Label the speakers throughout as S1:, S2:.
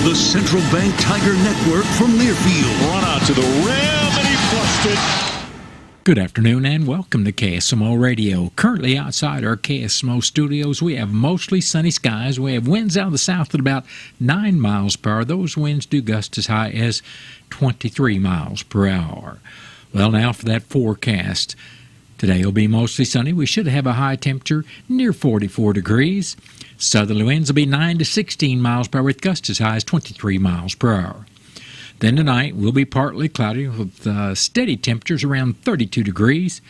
S1: The Central Bank Tiger Network from Learfield.
S2: Run out to the rim, and he flushed it.
S3: Good afternoon and welcome to KSMO Radio. Currently outside our KSMO studios, we have mostly sunny skies. We have winds out of the south at about 9 miles per hour. Those winds do gust as high as 23 miles per hour. Well, now for that forecast. Today will be mostly sunny. We should have a high temperature near 44 degrees. Southerly winds will be 9 to 16 miles per hour with gusts as high as 23 miles per hour. Then tonight will be partly cloudy with steady temperatures around 32 degrees.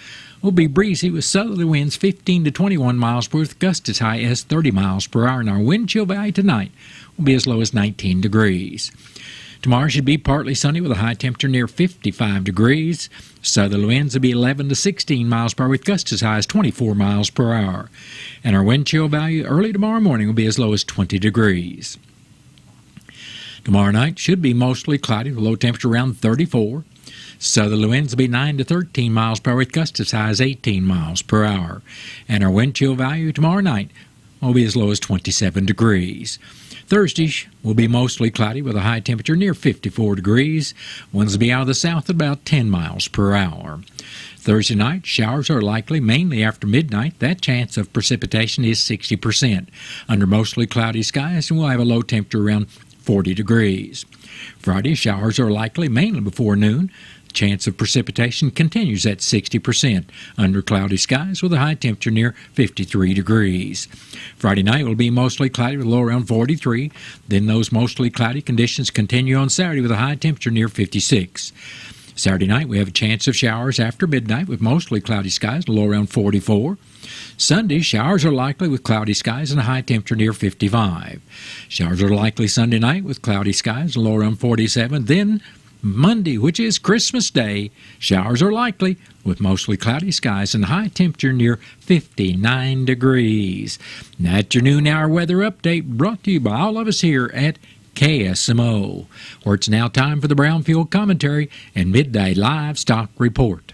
S3: Will be breezy with southerly winds 15 to 21 miles per hour with gusts as high as 30 miles per hour. And our wind chill value tonight will be as low as 19 degrees. Tomorrow should be partly sunny with a high temperature near 55 degrees. Southerly winds will be 11 to 16 miles per hour with gusts as high as 24 miles per hour. And our wind chill value early tomorrow morning will be as low as 20 degrees. Tomorrow night should be mostly cloudy with a low temperature around 34. Southerly winds will be 9 to 13 miles per hour with gusts as high as 18 miles per hour. And our wind chill value tomorrow night will be as low as 27 degrees. Thursday will be mostly cloudy with a high temperature near 54 degrees. Winds will be out of the south at about 10 miles per hour. Thursday night, showers are likely mainly after midnight. That chance of precipitation is 60%. Under mostly cloudy skies, and we'll have a low temperature around 40 degrees. Friday, showers are likely mainly before noon. The chance of precipitation continues at 60% under cloudy skies with a high temperature near 53 degrees. Friday night will be mostly cloudy with a low around 43. Then those mostly cloudy conditions continue on Saturday with a high temperature near 56. Saturday night, we have a chance of showers after midnight with mostly cloudy skies, a low around 44. Sunday, showers are likely with cloudy skies and a high temperature near 55. Showers are likely Sunday night with cloudy skies, a low around 47. Then Monday, which is Christmas Day, showers are likely with mostly cloudy skies and a high temperature near 59 degrees. And that's your noon hour weather update brought to you by all of us here at KSMO, where it's now time for the Brownfield Commentary and Midday Livestock Report.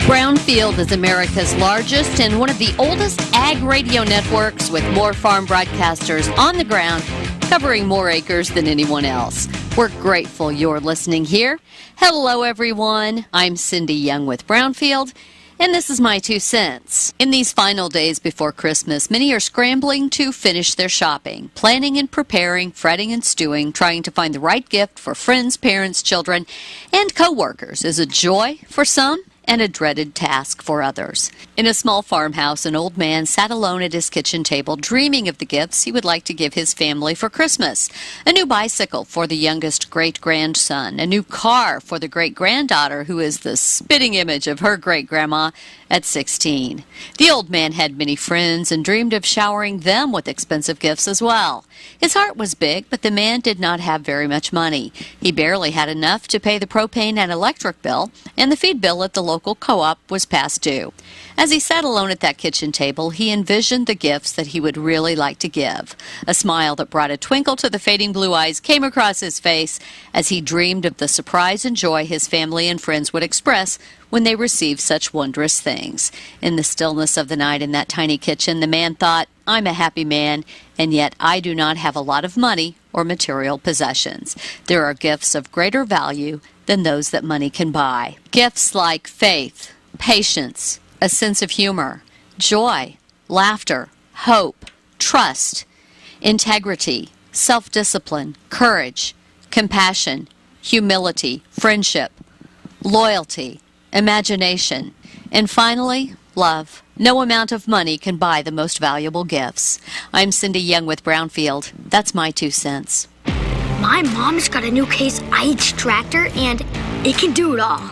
S4: Brownfield is America's largest and one of the oldest ag radio networks with more farm broadcasters on the ground, covering more acres than anyone else. We're grateful you're listening here. Hello, everyone. I'm Cindy Young with Brownfield. And this is my 2 cents. In these final days before Christmas, many are scrambling to finish their shopping, planning and preparing, fretting and stewing, trying to find the right gift for friends, parents, children, and co-workers is a joy for some and a dreaded task for others. In a small farmhouse, an old man sat alone at his kitchen table, dreaming of the gifts he would like to give his family for Christmas. A new bicycle for the youngest great-grandson, a new car for the great-granddaughter, who is the spitting image of her great-grandma at 16. The old man had many friends and dreamed of showering them with expensive gifts as well. His heart was big, but the man did not have very much money. He barely had enough to pay the propane and electric bill, and the feed bill at the local co-op was past due. As he sat alone at that kitchen table, he envisioned the gifts that he would really like to give. A smile that brought a twinkle to the fading blue eyes came across his face as he dreamed of the surprise and joy his family and friends would express when they received such wondrous things. In the stillness of the night in that tiny kitchen, the man thought, I'm a happy man, and yet I do not have a lot of money or material possessions. There are gifts of greater value than those that money can buy. Gifts like faith, patience, a sense of humor, joy, laughter, hope, trust, integrity, self-discipline, courage, compassion, humility, friendship, loyalty, imagination, and finally, love. No amount of money can buy the most valuable gifts. I'm Cindy Young with Brownfield. That's my 2 cents.
S5: My mom's got a new Case IH tractor, and it can do it all.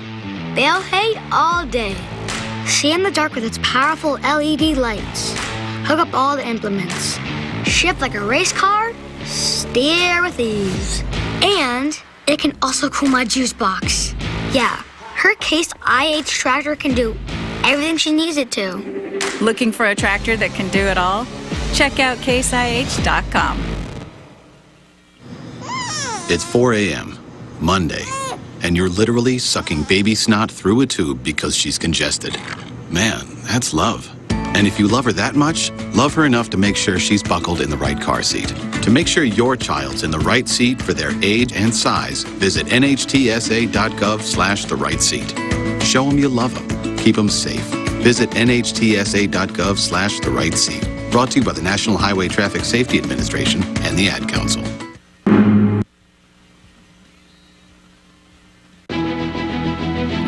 S5: Bale hay all day. See in the dark with its powerful LED lights. Hook up all the implements. Shift like a race car. Steer with ease. And it can also cool my juice box. Yeah, her Case IH tractor can do everything she needs it to.
S6: Looking for a tractor that can do it all? Check out caseih.com.
S7: It's 4 a.m., Monday, and you're literally sucking baby snot through a tube because she's congested. Man, that's love. And if you love her that much, love her enough to make sure she's buckled in the right car seat. To make sure your child's in the right seat for their age and size, visit nhtsa.gov/the right seat. Show them you love them. Keep them safe. Visit nhtsa.gov/the right seat. Brought to you by the National Highway Traffic Safety Administration and the Ad Council.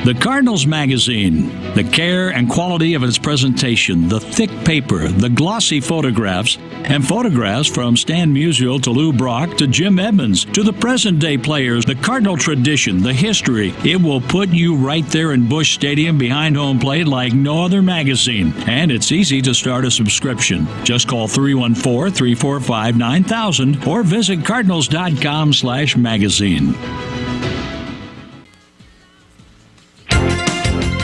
S8: The Cardinals magazine, the care and quality of its presentation, the thick paper, the glossy photographs, and photographs from Stan Musial to Lou Brock to Jim Edmonds to the present-day players, the Cardinal tradition, the history. It will put you right there in Busch Stadium behind home plate like no other magazine. And it's easy to start a subscription. Just call 314-345-9000 or visit cardinals.com/magazine.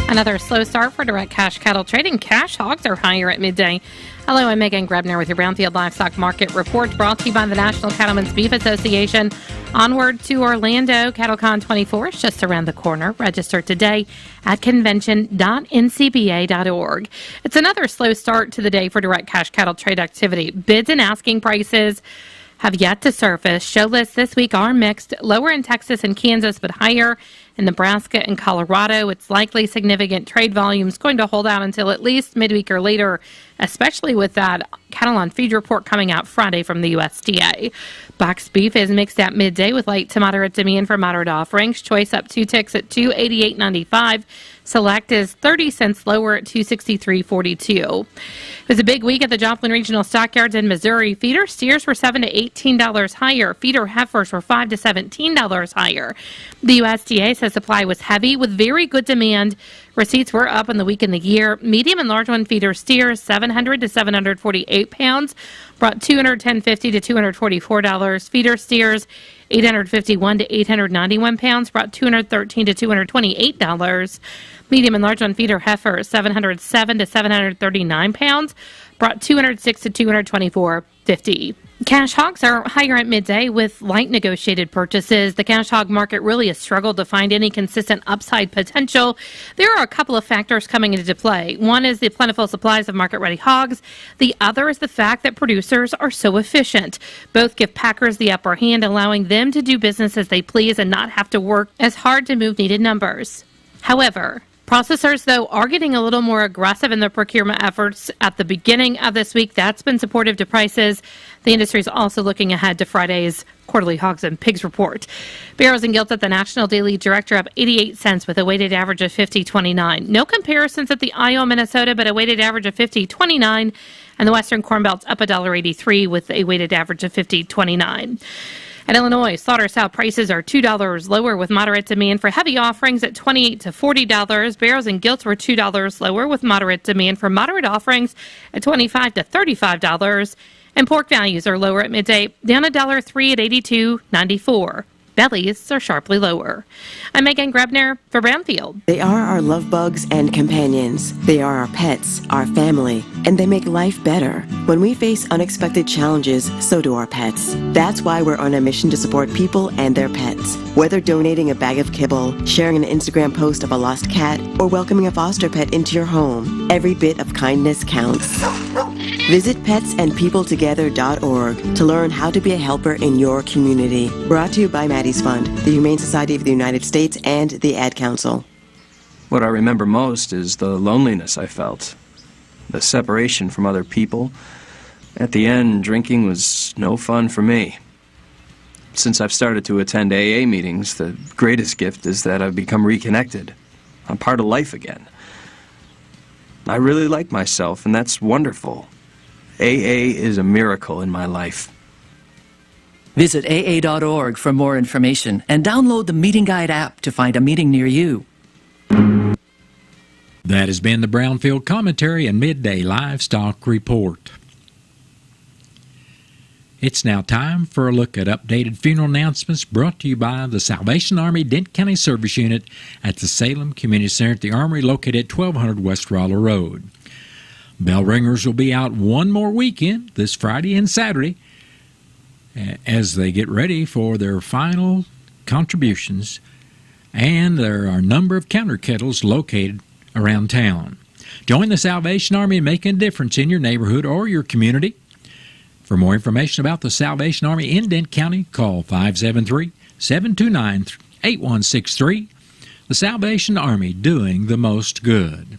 S9: Another slow start for direct cash cattle trading. Cash hogs are higher at midday. Hello, I'm Megan Grebner with your Brownfield Livestock Market Report, brought to you by the National Cattlemen's Beef Association. Onward to Orlando. CattleCon 24 is just around the corner. Register today at convention.ncba.org. It's another slow start to the day for direct cash cattle trade activity. Bids and asking prices have yet to surface. Show lists this week are mixed, lower in Texas and Kansas, but higher in Nebraska and Colorado. It's likely significant trade volumes going to hold out until at least midweek or later, especially with that cattle on feed report coming out Friday from the USDA. Boxed beef is mixed at midday with light to moderate demand for moderate offerings. Choice up 2 ticks at $288.95. Select is 30 cents lower at $263.42. It was a big week at the Joplin Regional Stockyards in Missouri. Feeder steers were $7 to $18 higher. Feeder heifers were $5 to $17 higher. The USDA says supply was heavy with very good demand. Receipts were up in the week and the year. Medium and large one feeder steers, 700 to 748 pounds, brought $210.50 to $244. Feeder steers, 851 to 891 pounds, brought $213 to $228. Medium and large one feeder heifers, 707 to 739 pounds, brought $206 to $224.50. Cash hogs are higher at midday with light negotiated purchases. The cash hog market really has struggled to find any consistent upside potential. There are a couple of factors coming into play. One is the plentiful supplies of market-ready hogs. The other is the fact that producers are so efficient. Both give packers the upper hand, allowing them to do business as they please and not have to work as hard to move needed numbers. However, processors, though, are getting a little more aggressive in their procurement efforts at the beginning of this week. That's been supportive to prices. The industry is also looking ahead to Friday's quarterly hogs and pigs report. Barrows and Gilts at the National Daily Director up 88 cents with a weighted average of 50.29. No comparisons at the Iowa, Minnesota, but a weighted average of 50.29. And the Western Corn Belt's up $1.83 with a weighted average of 50.29. At Illinois, slaughter-sow prices are $2 lower with moderate demand for heavy offerings at $28 to $40. Barrows and Gilts were $2 lower with moderate demand for moderate offerings at $25 to $35. And pork values are lower at midday, down $1.03 at $82.94. Bellies are sharply lower. I'm Megan Grebner for Brownfield.
S10: They are our love bugs and companions. They are our pets, our family, and they make life better. When we face unexpected challenges, so do our pets. That's why we're on a mission to support people and their pets. Whether donating a bag of kibble, sharing an Instagram post of a lost cat, or welcoming a foster pet into your home, every bit of kindness counts. Visit petsandpeopletogether.org to learn how to be a helper in your community. Brought to you by Maddie's Fund, the Humane Society of the United States, and the Ad Council.
S11: What I remember most is the loneliness I felt, the separation from other people. At the end, drinking was no fun for me. Since I've started to attend AA meetings, the greatest gift is that I've become reconnected. I'm part of life again. I really like myself, and that's wonderful. AA is a miracle in my life.
S12: Visit AA.org for more information and download the Meeting Guide app to find a meeting near you.
S3: That has been the Brownfield Commentary and Midday Livestock Report. It's now time for a look at updated funeral announcements brought to you by the Salvation Army Dent County Service Unit at the Salem Community Center at the Armory located at 1200 West Rolla Road. Bell ringers will be out one more weekend, this Friday and Saturday, as they get ready for their final contributions, and there are a number of counter kettles located around town. Join the Salvation Army and make a difference in your neighborhood or your community. For more information about the Salvation Army in Dent County, call 573-729-8163. The Salvation Army, doing the most good.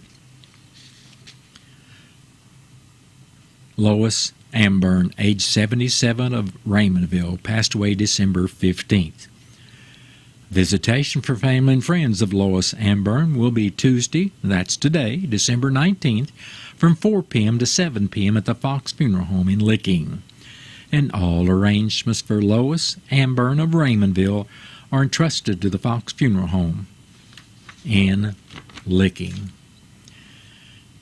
S3: Lois Amburn, age 77, of Raymondville, passed away December 15th. Visitation for family and friends of Lois Amburn will be Tuesday, that's today, December 19th, from 4 p.m. to 7 p.m. at the Fox Funeral Home in Licking. And all arrangements for Lois Amburn of Raymondville are entrusted to the Fox Funeral Home in Licking.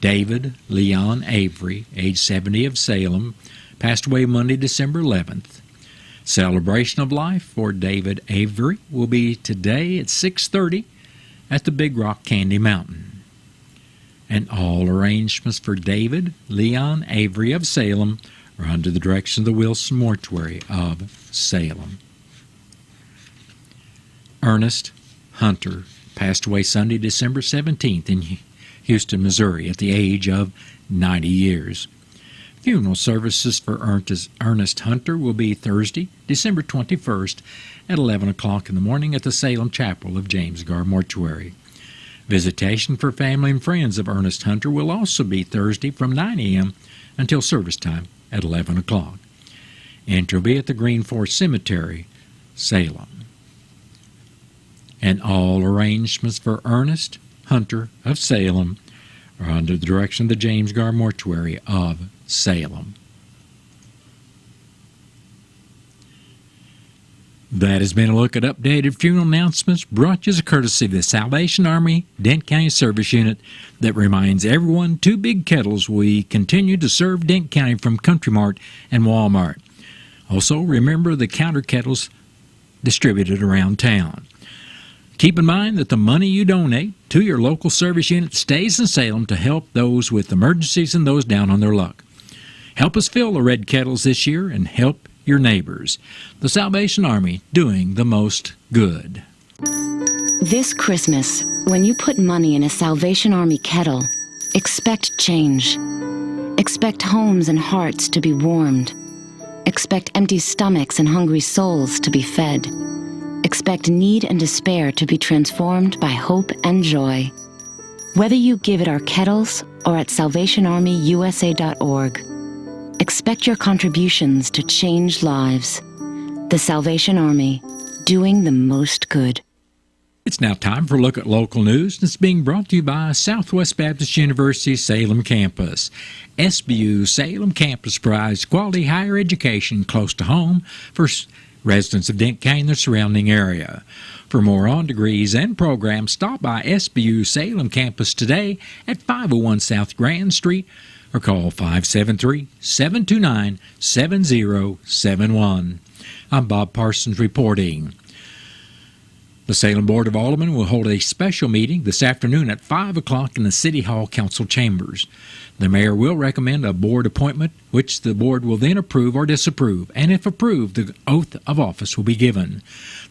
S3: David Leon Avery, age 70, of Salem, passed away Monday, December 11th. Celebration of life for David Avery will be today at 6:30 at the Big Rock Candy Mountain. And all arrangements for David Leon Avery of Salem are under the direction of the Wilson Mortuary of Salem. Ernest Hunter passed away Sunday, December 17th in Houston, Missouri, at the age of 90 years. Funeral services for Ernest Hunter will be Thursday, December 21st at 11 o'clock in the morning at the Salem Chapel of James Gar Mortuary. Visitation for family and friends of Ernest Hunter will also be Thursday from 9 a.m. until service time at 11 o'clock. Entry will be at the Green Forest Cemetery, Salem. And all arrangements for Ernest Hunter of Salem are under the direction of the James Gar Mortuary of Salem. That has been a look at updated funeral announcements brought to you as a courtesy of the Salvation Army Dent County Service Unit that reminds everyone 2 big kettles we continue to serve Dent County from Country Mart and Walmart. Also, remember the counter kettles distributed around town. Keep in mind that the money you donate to your local service unit stays in Salem to help those with emergencies and those down on their luck. Help us fill the red kettles this year and help your neighbors. The Salvation Army, doing the most good.
S13: This Christmas, when you put money in a Salvation Army kettle, expect change. Expect homes and hearts to be warmed. Expect empty stomachs and hungry souls to be fed. Expect need and despair to be transformed by hope and joy. Whether you give at our kettles or at SalvationArmyUSA.org, expect your contributions to change lives. The Salvation Army, doing the most good.
S3: It's now time for a look at local news, and it's being brought to you by Southwest Baptist University Salem Campus. SBU Salem Campus provides quality higher education close to home for residents of Dent County and the surrounding area. For more on degrees and programs, stop by SBU Salem Campus today at 501 South Grand Street or call 573-729-7071. I'm Bob Parsons reporting. The Salem Board of Aldermen will hold a special meeting this afternoon at 5 o'clock in the City Hall Council chambers. The mayor will recommend a board appointment, which the board will then approve or disapprove, and if approved, the oath of office will be given.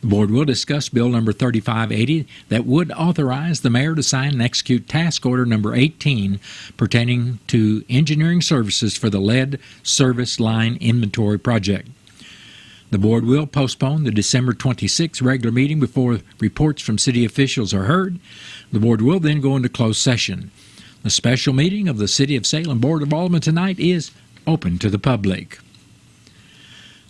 S3: The board will discuss Bill number 3580 that would authorize the mayor to sign and execute Task Order number 18 pertaining to engineering services for the lead service line inventory project. The board will postpone the December 26th regular meeting before reports from city officials are heard. The board will then go into closed session. The special meeting of the City of Salem Board of Aldermen tonight is open to the public.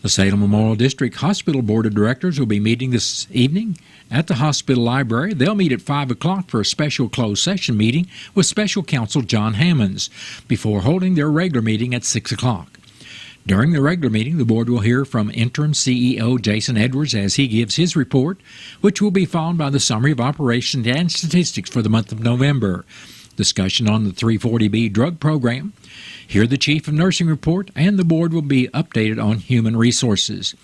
S3: The Salem Memorial District Hospital Board of Directors will be meeting this evening at the hospital library. They'll meet at 5 o'clock for a special closed session meeting with Special Counsel John Hammonds before holding their regular meeting at 6 o'clock. During the regular meeting, the board will hear from interim CEO Jason Edwards as he gives his report, which will be followed by the summary of operations and statistics for the month of November, discussion on the 340B drug program, hear the Chief of Nursing report, and the board will be updated on human resources.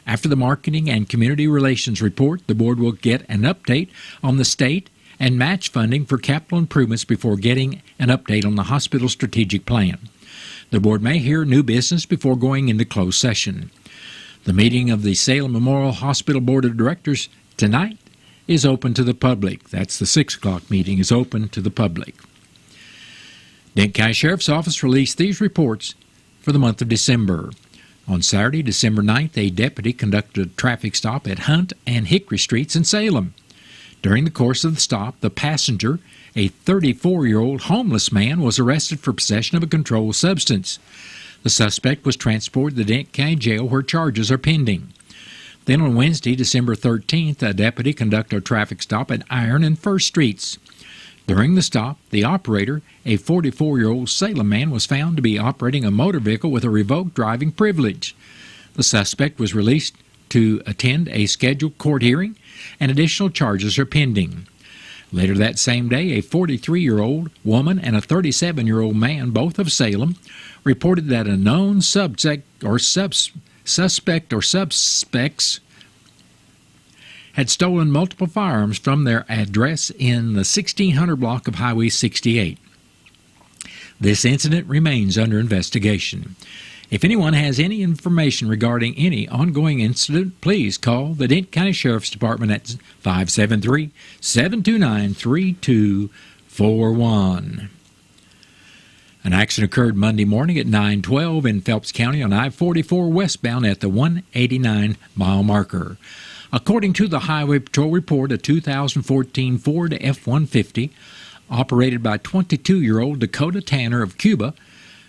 S3: After the marketing and community relations report, the board will get an update on the state and match funding for capital improvements before getting an update on the hospital strategic plan. The board may hear new business before going into closed session. The meeting of the Salem Memorial Hospital Board of Directors tonight is open to the public. That's the 6 o'clock meeting is open to the public. Denton County Sheriff's Office released these reports for the month of December. On Saturday, December 9th, a deputy conducted a traffic stop at Hunt and Hickory Streets in Salem. During the course of the stop, the passenger, a 34-year-old homeless man, was arrested for possession of a controlled substance. The suspect was transported to the Denton County Jail where charges are pending. Then on Wednesday, December 13th, a deputy conducted a traffic stop at Iron and First Streets. During the stop, the operator, a 44-year-old Salem man, was found to be operating a motor vehicle with a revoked driving privilege. The suspect was released to attend a scheduled court hearing, and additional charges are pending. Later that same day, a 43-year-old woman and a 37-year-old man, both of Salem, reported that a known suspects had stolen multiple firearms from their address in the 1600 block of Highway 68. This incident remains under investigation. If anyone has any information regarding any ongoing incident, please call the Denton County Sheriff's Department at 573-729-3241. An accident occurred Monday morning at 9:12 in Phelps County on I-44 westbound at the 189-mile marker. According to the Highway Patrol report, a 2014 Ford F-150, operated by 22-year-old Dakota Tanner of Cuba,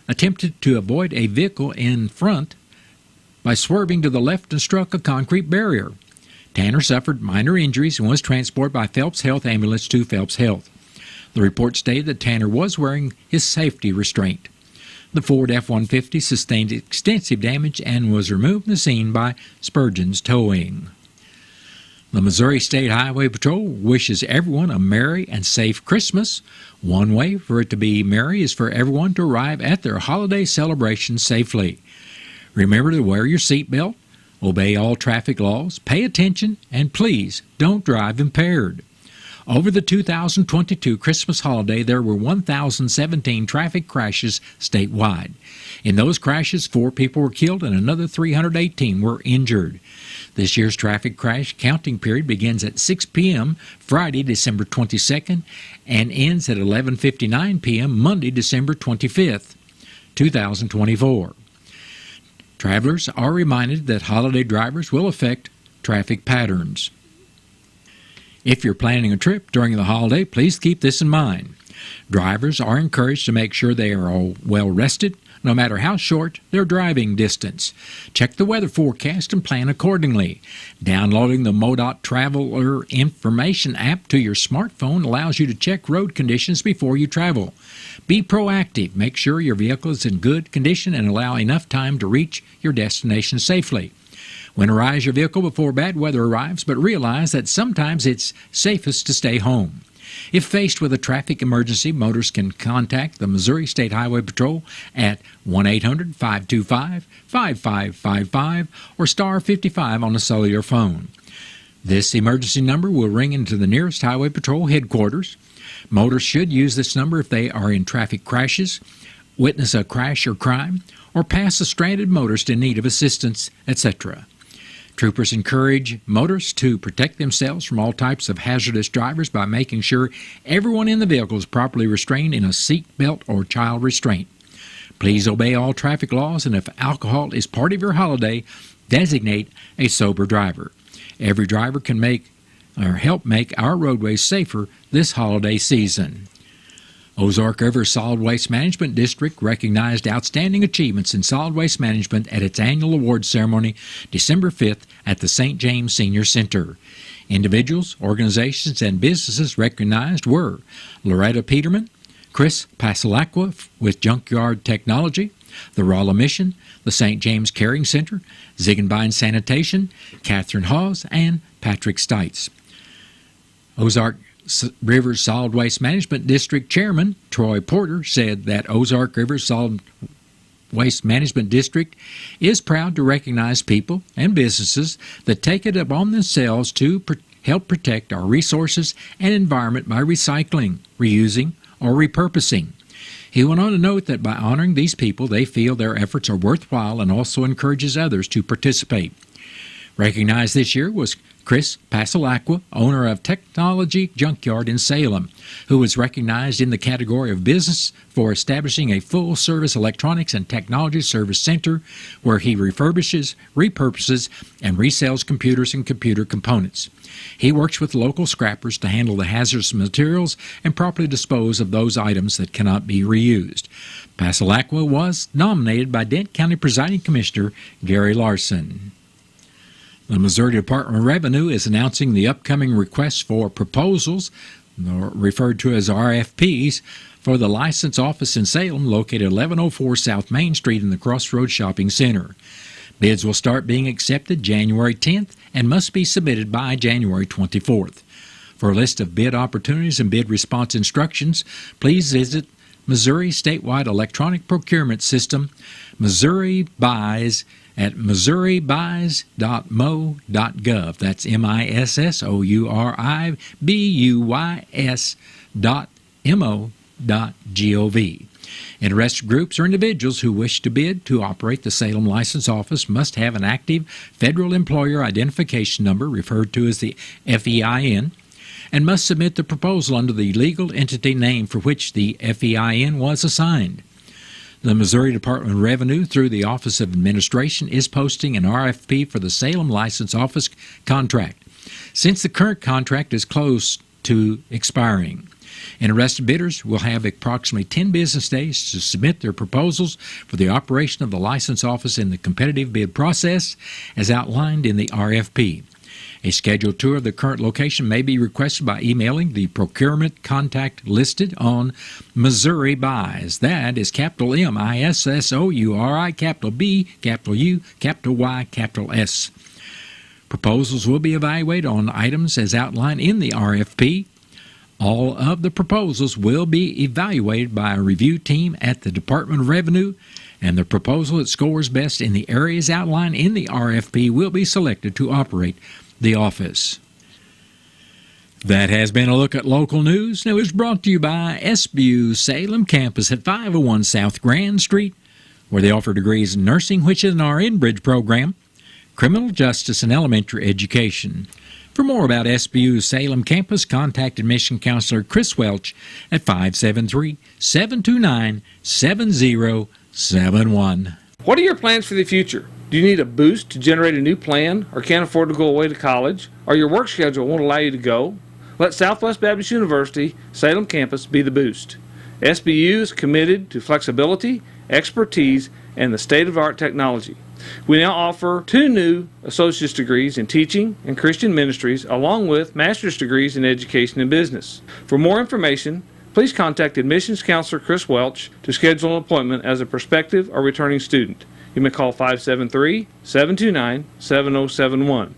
S3: attempted to avoid a vehicle in front by swerving to the left and struck a concrete barrier. Tanner suffered minor injuries and was transported by Phelps Health Ambulance to Phelps Health. The report stated that Tanner was wearing his safety restraint. The Ford F-150 sustained extensive damage and was removed from the scene by Spurgeon's Towing. The Missouri State Highway Patrol wishes everyone a merry and safe Christmas. One way for it to be merry is for everyone to arrive at their holiday celebration safely. Remember to wear your seatbelt, obey all traffic laws, pay attention, and please don't drive impaired. Over the 2022 Christmas holiday, there were 1,017 traffic crashes statewide. In those crashes, 4 people were killed and another 318 were injured. This year's traffic crash counting period begins at 6 p.m. Friday, December 22nd, and ends at 11:59 p.m. Monday, December 25th, 2024. Travelers are reminded that holiday drivers will affect traffic patterns. If you're planning a trip during the holiday, please keep this in mind. Drivers are encouraged to make sure they are all well rested, no matter how short their driving distance. Check the weather forecast and plan accordingly. Downloading the MoDOT Traveler Information app to your smartphone allows you to check road conditions before you travel. Be proactive. Make sure your vehicle is in good condition and allow enough time to reach your destination safely. Winterize your vehicle before bad weather arrives, but realize that sometimes it's safest to stay home. If faced with a traffic emergency, motorists can contact the Missouri State Highway Patrol at 1-800-525-5555 or star 55 on a cellular phone. This emergency number will ring into the nearest Highway Patrol headquarters. Motorists should use this number if they are in traffic crashes, witness a crash or crime, or pass a stranded motorist in need of assistance, etc. Troopers encourage motorists to protect themselves from all types of hazardous drivers by making sure everyone in the vehicle is properly restrained in a seat belt or child restraint. Please obey all traffic laws, and if alcohol is part of your holiday, designate a sober driver. Every driver can help make our roadways safer this holiday season. Ozark River Solid Waste Management District recognized outstanding achievements in solid waste management at its annual awards ceremony December 5th at the St. James Senior Center. Individuals, organizations, and businesses recognized were Loretta Peterman, Chris Pasalacqua with Junkyard Technology, the Rolla Mission, the St. James Caring Center, Ziegenbein Sanitation, Catherine Hawes, and Patrick Stites. Ozark River Solid Waste Management District Chairman Troy Porter said that Ozark River Solid Waste Management District is proud to recognize people and businesses that take it upon themselves to help protect our resources and environment by recycling, reusing, or repurposing. He went on to note that by honoring these people, they feel their efforts are worthwhile and also encourages others to participate. Recognized this year was Chris Pasalacqua, owner of Technology Junkyard in Salem, who was recognized in the category of business for establishing a full-service electronics and technology service center where he refurbishes, repurposes, and resells computers and computer components. He works with local scrappers to handle the hazardous materials and properly dispose of those items that cannot be reused. Pasalacqua was nominated by Dent County Presiding Commissioner Gary Larson. The Missouri Department of Revenue is announcing the upcoming requests for proposals, referred to as RFPs, for the license office in Salem, located at 1104 South Main Street in the Crossroads Shopping Center. Bids will start being accepted January 10th and must be submitted by January 24th. For a list of bid opportunities and bid response instructions, please visit Missouri Statewide Electronic Procurement System, Missouri Buys, at missouribuys.mo.gov. That's MISSOURIBUYS.mo.gov. Interested groups or individuals who wish to bid to operate the Salem License Office must have an active Federal Employer Identification Number, referred to as the FEIN, and must submit the proposal under the legal entity name for which the FEIN was assigned. The Missouri Department of Revenue, through the Office of Administration, is posting an RFP for the Salem License Office contract, since the current contract is close to expiring. Interested bidders will have approximately 10 business days to submit their proposals for the operation of the license office in the competitive bid process as outlined in the RFP. A scheduled tour of the current location may be requested by emailing the procurement contact listed on Missouri Buys. That is capital MISSOURI, capital B, capital U, capital Y, capital S. Proposals will be evaluated on items as outlined in the RFP. All of the proposals will be evaluated by a review team at the Department of Revenue, and the proposal that scores best in the areas outlined in the RFP will be selected to operate the office. That has been a look at local news. It was brought to you by SBU Salem campus at 501 South Grand Street, where they offer degrees in nursing, which is an RN Bridge program, criminal justice, and elementary education. For more about SBU Salem campus, contact admission counselor Chris Welch at 573-729-7071.
S14: What are your plans for the future? Do you need a boost to generate a new plan, or can't afford to go away to college, or your work schedule won't allow you to go? Let Southwest Baptist University Salem campus be the boost. SBU is committed to flexibility, expertise, and the state-of-the-art technology. We now offer 2 new associate's degrees in teaching and Christian ministries, along with master's degrees in education and business. For more information, please contact admissions counselor Chris Welch to schedule an appointment as a prospective or returning student. You may call 573-729-7071.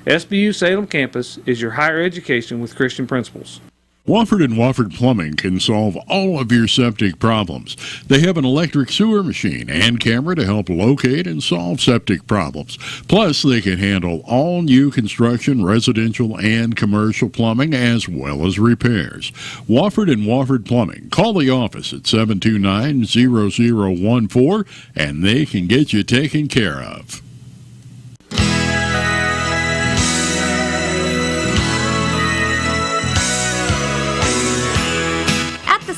S14: SBU Salem campus is your higher education with Christian principles.
S2: Wofford & Wofford Plumbing can solve all of your septic problems. They have an electric sewer machine and camera to help locate and solve septic problems. Plus, they can handle all new construction, residential, and commercial plumbing, as well as repairs. Wofford & Wofford Plumbing. Call the office at 729-0014, and they can get you taken care of.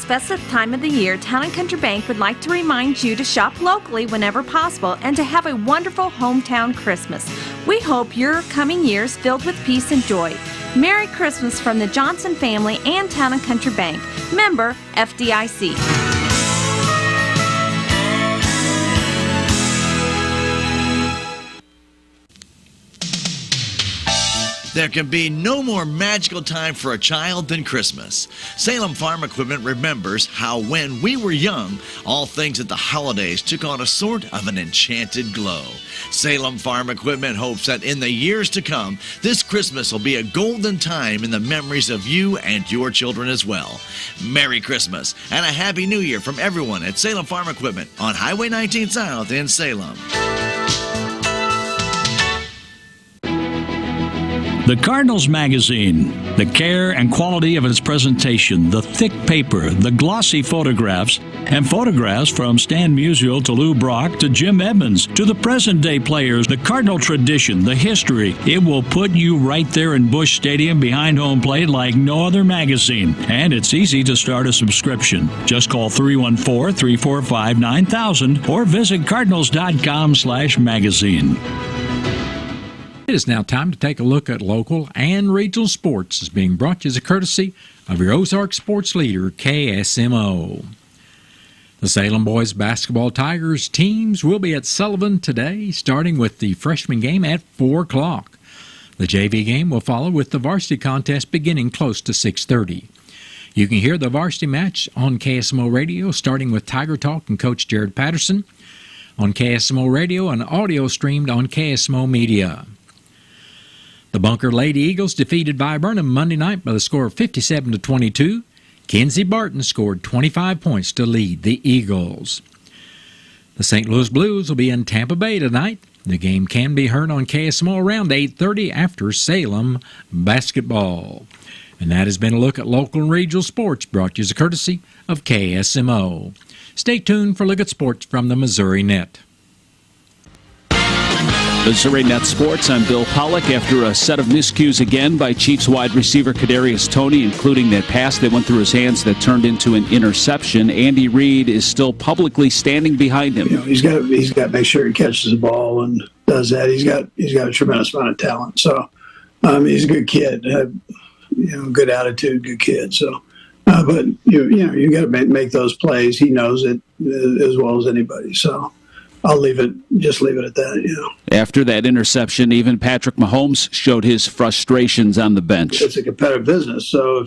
S15: Festive time of the year, Town & Country Bank would like to remind you to shop locally whenever possible and to have a wonderful hometown Christmas. We hope your coming years filled with peace and joy. Merry Christmas from the Johnson family and Town & Country Bank. Member FDIC.
S16: There can be no more magical time for a child than Christmas. Salem Farm Equipment remembers how when we were young, all things at the holidays took on a sort of an enchanted glow. Salem Farm Equipment hopes that in the years to come, this Christmas will be a golden time in the memories of you and your children as well. Merry Christmas and a Happy New Year from everyone at Salem Farm Equipment on Highway 19 South in Salem.
S8: The Cardinals magazine, the care and quality of its presentation, the thick paper, the glossy photographs, and photographs from Stan Musial to Lou Brock to Jim Edmonds to the present-day players, the Cardinal tradition, the history. It will put you right there in Busch Stadium behind home plate like no other magazine. And it's easy to start a subscription. Just call 314-345-9000 or visit cardinals.com/magazine.
S3: It is now time to take a look at local and regional sports as being brought to you as a courtesy of your Ozark sports leader, KSMO. The Salem Boys Basketball Tigers teams will be at Sullivan today, starting with the freshman game at 4 o'clock. The JV game will follow with the varsity contest beginning close to 6:30. You can hear the varsity match on KSMO Radio, starting with Tiger Talk and Coach Jared Patterson on KSMO Radio and audio streamed on KSMO Media. The Bunker Lady Eagles defeated Viburnum Monday night by the score of 57-22. Kenzie Barton scored 25 points to lead the Eagles. The St. Louis Blues will be in Tampa Bay tonight. The game can be heard on KSMO around 8:30 after Salem basketball. And that has been a look at local and regional sports brought to you as a courtesy of KSMO. Stay tuned for a look at sports from the Missouri Net.
S17: Missouri Net Sports, I'm Bill Pollock. After a set of miscues again by Chiefs wide receiver Kadarius Toney, including that pass that went through his hands that turned into an interception, Andy Reid is still publicly standing behind him.
S18: He's got to make sure he catches the ball and does that. He's got a tremendous amount of talent. So he's a good kid. Good attitude, good kid. So, but you got to make those plays. He knows it as well as anybody. So. I'll leave it at that,
S17: After that interception, even Patrick Mahomes showed his frustrations on the bench.
S18: It's a competitive business, so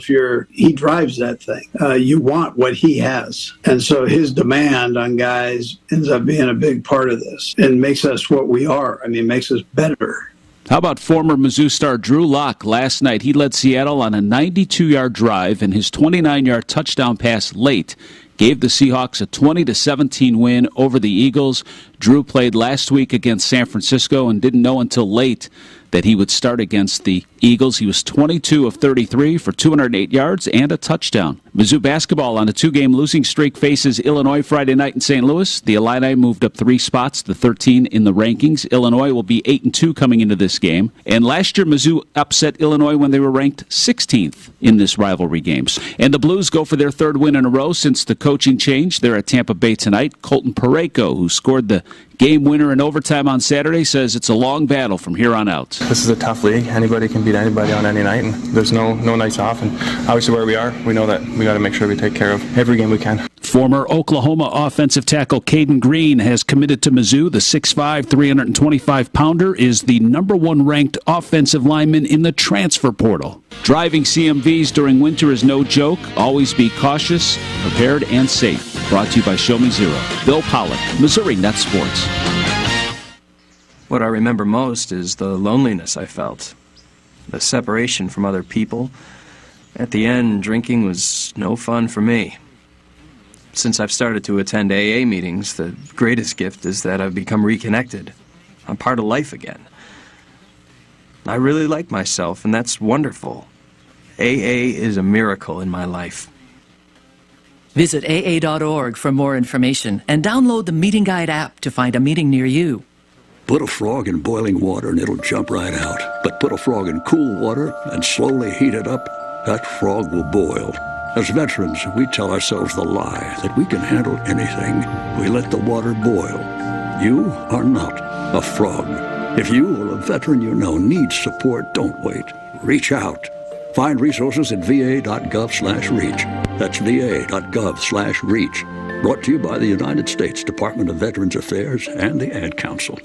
S18: he drives that thing. You want what he has. And so his demand on guys ends up being a big part of this and makes us what we are. Makes us better.
S17: How about former Mizzou star Drew Lock? Last night, he led Seattle on a 92-yard drive, and his 29-yard touchdown pass late gave the Seahawks a 20-17 win over the Eagles. Drew played last week against San Francisco and didn't know until late that he would start against the Eagles. He was 22 of 33 for 208 yards and a touchdown. Mizzou basketball on a 2-game losing streak faces Illinois Friday night in St. Louis. The Illini moved up 3 spots to 13 in the rankings. Illinois will be 8-2 coming into this game. And last year, Mizzou upset Illinois when they were ranked 16th in this rivalry games. And the Blues go for their 3rd win in a row since the coaching change. They're at Tampa Bay tonight. Colton Parayko, who scored the game winner in overtime on Saturday, says it's a long battle from here on out.
S19: This is a tough league. Anybody can beat anybody on any night, and there's no nights off. And obviously where we are, we know that we got to make sure we take care of every game we can.
S17: Former Oklahoma offensive tackle Caden Green has committed to Mizzou. The 6'5", 325-pounder is the #1 ranked offensive lineman in the transfer portal. Driving CMVs during winter is no joke. Always be cautious, prepared, and safe. Brought to you by Show Me Zero. Bill Pollock, Missouri Net Sports.
S11: What I remember most is the loneliness I felt, the separation from other people. At the end, drinking was no fun for me. Since I've started to attend AA meetings, the greatest gift is that I've become reconnected. I'm part of life again. I really like myself, and that's wonderful. AA is a miracle in my life.
S12: Visit AA.org for more information and download the Meeting Guide app to find a meeting near you.
S20: Put a frog in boiling water and it'll jump right out. But put a frog in cool water and slowly heat it up, that frog will boil. As veterans, we tell ourselves the lie that we can handle anything. We let the water boil. You are not a frog. If you or a veteran you know needs support, don't wait. Reach out. Find resources at va.gov/reach. That's va.gov/reach. Brought to you by the United States Department of Veterans Affairs and the Ad Council.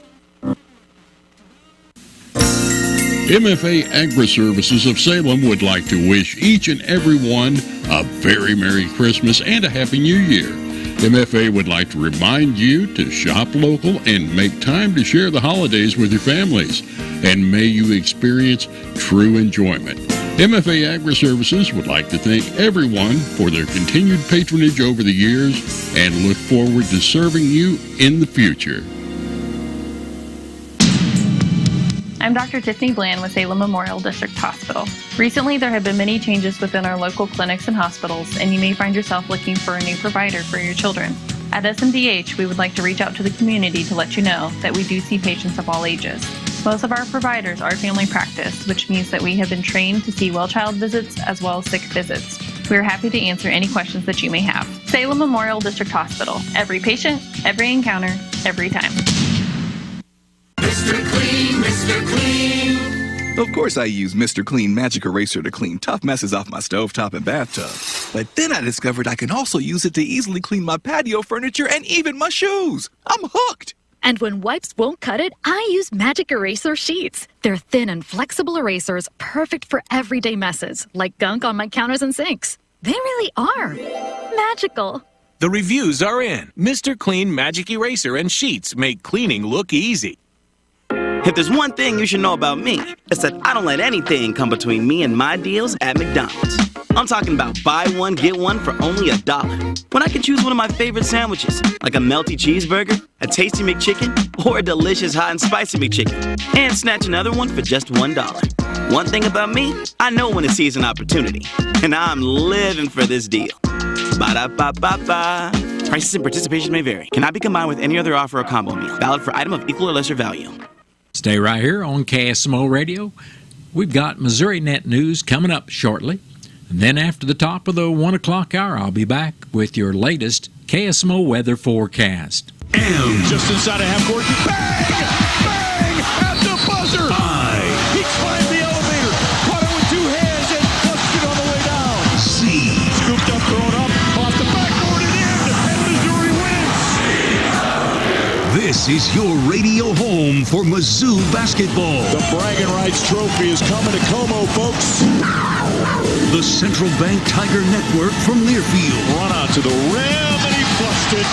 S2: MFA Agri-Services of Salem would like to wish each and every one a very Merry Christmas and a Happy New Year. MFA would like to remind you to shop local and make time to share the holidays with your families. And may you experience true enjoyment. MFA Agri-Services would like to thank everyone for their continued patronage over the years and look forward to serving you in the future.
S6: I'm
S21: Dr. Tiffany Bland with Salem Memorial District Hospital. Recently, there have been many changes within our local clinics and hospitals, and you may find yourself looking for a new provider for your children. At SMDH, we would like to reach out to the community to let you know that we do see patients of all ages. Most of our providers are family practice, which means that we have been trained to see well-child visits as well as sick visits. We are happy to answer any questions that you may have. Salem Memorial District Hospital. Every patient, every encounter, every time.
S22: Mr. Clean, Mr. Clean. Of course I use Mr. Clean Magic Eraser to clean tough messes off my stovetop and bathtub. But then I discovered I can also use it to easily clean my patio furniture and even my shoes. I'm hooked.
S23: And when wipes won't cut it, I use Magic Eraser Sheets. They're thin and flexible erasers, perfect for everyday messes, like gunk on my counters and sinks. They really are magical.
S24: The reviews are in. Mr. Clean Magic Eraser and Sheets make cleaning look easy.
S25: If there's one thing you should know about me, it's that I don't let anything come between me and my deals at McDonald's. I'm talking about buy one, get one for only $1. When I can choose one of my favorite sandwiches, like a melty cheeseburger, a tasty McChicken, or a delicious hot and spicy McChicken, and snatch another one for just $1. One thing about me, I know when to seize an opportunity, and I'm living for this deal. Ba-da-ba-ba-ba. Prices and participation may vary. Cannot be combined with any other offer or combo meal. Valid for item of equal or lesser value.
S3: Stay right here on KSMO Radio. We've got Missouri Net News coming up shortly. And then after the top of the 1 o'clock hour, I'll be back with your latest KSMO weather forecast.
S1: And just inside of half court, bang! Bang! At the buzzer! He climbed the elevator, caught it with two hands, and flushed it on the way down. C. Scooped up, thrown up, off the backboard and in, and Missouri wins! This is your radio home for Mizzou basketball.
S22: The Bragging Rights Trophy is coming to Como, folks.
S1: The Central Bank Tiger Network from Learfield.
S22: Run out to the rim, and he flushed it.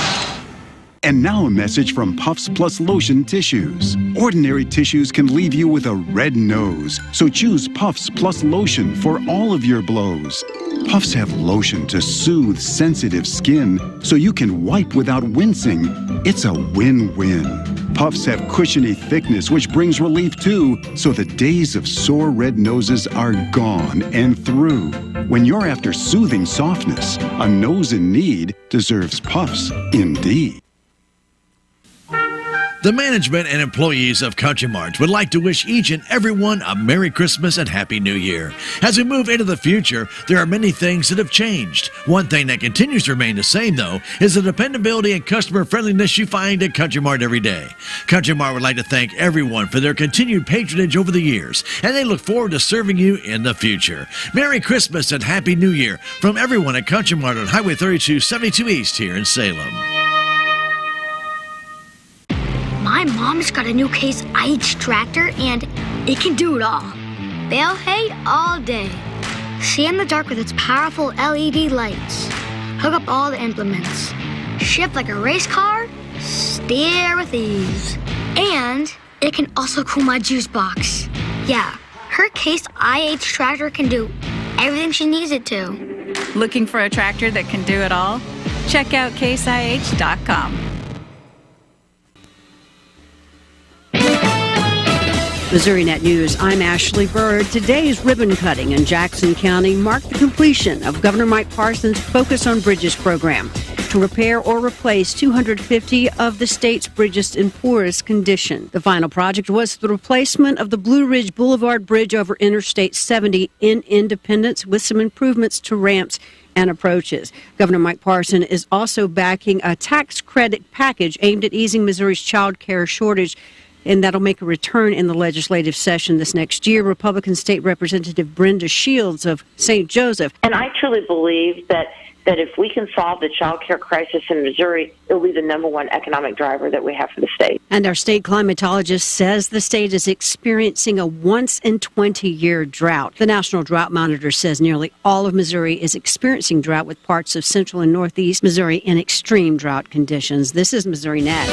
S26: And now a message from Puffs Plus Lotion Tissues. Ordinary tissues can leave you with a red nose, so choose Puffs Plus Lotion for all of your blows. Puffs have lotion to soothe sensitive skin, so you can wipe without wincing. It's a win-win. Puffs have cushiony thickness, which brings relief too, so the days of sore red noses are gone and through. When you're after soothing softness, a nose in need deserves Puffs indeed.
S16: The management and employees of Country Mart would like to wish each and everyone a Merry Christmas and Happy New Year. As we move into the future, there are many things that have changed. One thing that continues to remain the same, though, is the dependability and customer friendliness you find at Country Mart every day. Country Mart would like to thank everyone for their continued patronage over the years, and they look forward to serving you in the future. Merry Christmas and Happy New Year from everyone at Country Mart on Highway 3272 East here in Salem.
S5: My mom's got a new Case IH tractor, and it can do it all. Bale hay all day. See in the dark with its powerful LED lights. Hook up all the implements. Shift like a race car, steer with ease. And it can also cool my juice box. Yeah, her Case IH tractor can do everything she needs it to.
S6: Looking for a tractor that can do it all? Check out caseih.com.
S27: Missouri Net News, I'm Ashley Bird. Today's ribbon cutting in Jackson County marked the completion of Governor Mike Parson's Focus on Bridges program to repair or replace 250 of the state's bridges in poorest condition. The final project was the replacement of the Blue Ridge Boulevard Bridge over Interstate 70 in Independence with some improvements to ramps and approaches. Governor Mike Parson is also backing a tax credit package aimed at easing Missouri's child care shortage, and that'll make a return in the legislative session this next year. Republican State Representative Brenda Shields of St. Joseph.
S28: And I truly believe that if we can solve the child care crisis in Missouri, it'll be the number one economic driver that we have for the state.
S27: And our state climatologist says the state is experiencing a once-in-20-year drought. The National Drought Monitor says nearly all of Missouri is experiencing drought, with parts of central and northeast Missouri in extreme drought conditions. This is Missouri Net.